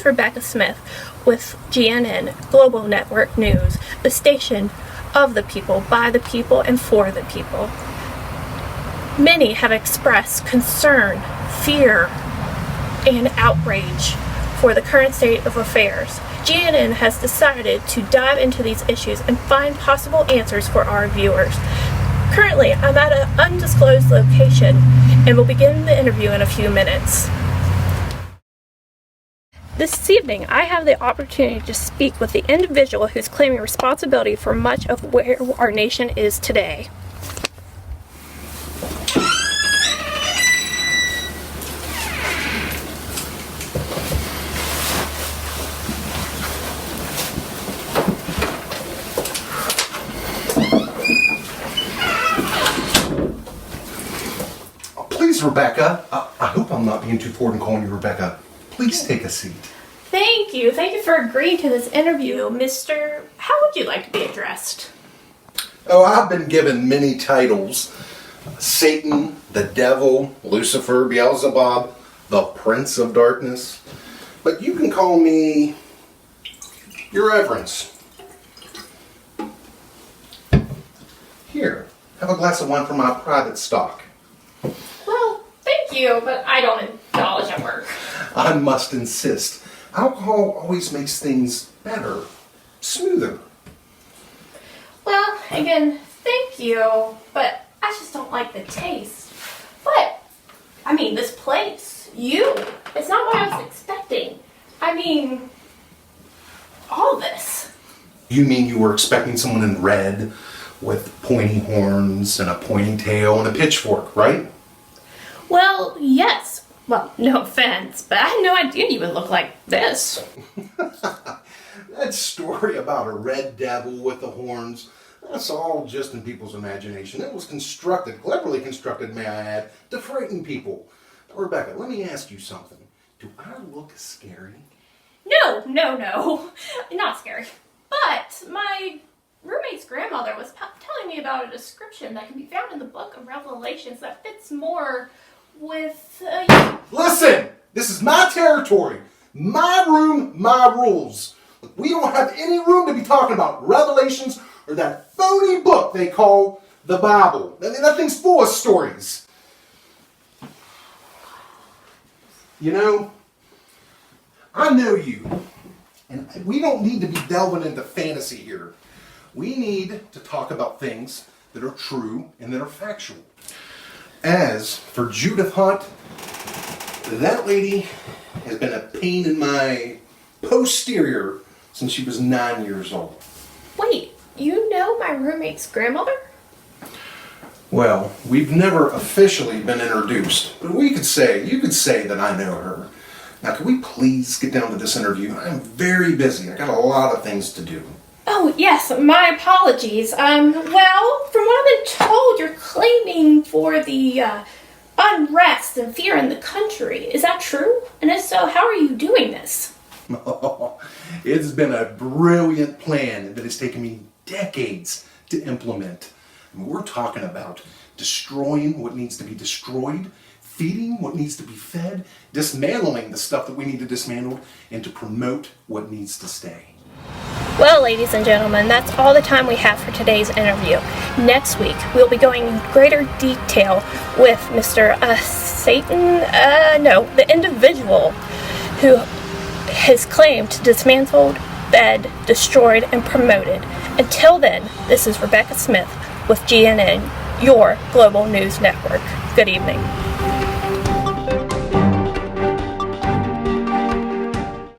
is Rebecca Smith with GNN Global Network News, the station of the people, by the people, and for the people. Many have expressed concern, fear, and outrage for the current state of affairs. GNN has decided to dive into these issues and find possible answers for our viewers. Currently, I'm at an undisclosed location and will begin the interview in a few minutes. This evening, I have the opportunity to speak with the individual who's claiming responsibility for much of where our nation is today. Please, Rebecca. I hope I'm not being too forward in calling you Rebecca. Please take a seat. Thank you. Thank you for agreeing to this interview, Mr. How would you like to be addressed? Oh, I've been given many titles. Satan, the devil, Lucifer, Beelzebub, the Prince of Darkness. But you can call me Your Reverence. Here, have a glass of wine from my private stock. Well, thank you, but I don't indulge at work. I must insist. Alcohol always makes things better, smoother. Well, again, thank you, but I just don't like the taste. But, I mean, this place, it's not what I was expecting. I mean, all this. You mean you were expecting someone in red with pointy horns and a pointy tail and a pitchfork, right? Well, yes. Well, no offense, but I had no idea you would look like this. That story about a red devil with the horns, that's all just in people's imagination. It was constructed, cleverly constructed, may I add, to frighten people. Rebecca, let me ask you something. Do I look scary? No, not scary. But my roommate's grandmother was telling me about a description that can be found in the book of Revelations that fits more with... Listen! This is my territory. My room, my rules. Look, we don't have any room to be talking about Revelations or that phony book they call the Bible. That thing's full of stories. You know, I know you. And we don't need to be delving into fantasy here. We need to talk about things that are true and that are factual. As for Judith Hunt, that lady has been a pain in my posterior since she was 9 years old. Wait, you know my roommate's grandmother? Well, we've never officially been introduced, but you could say that I know her. Now, can we please get down to this interview? I'm very busy. I got a lot of things to do. Oh, yes, my apologies. Well, from what I've been told, you're claiming for the unrest and fear in the country. Is that true? And if so, how are you doing this? Oh, it's been a brilliant plan that has taken me decades to implement. I mean, we're talking about destroying what needs to be destroyed, feeding what needs to be fed, dismantling the stuff that we need to dismantle, and to promote what needs to stay. Well, ladies and gentlemen, that's all the time we have for today's interview. Next week, we'll be going in greater detail with Mr. the individual who has claimed to dismantled, fed, destroyed, and promoted. Until then, this is Rebecca Smith with GNN, your Global News Network. Good evening.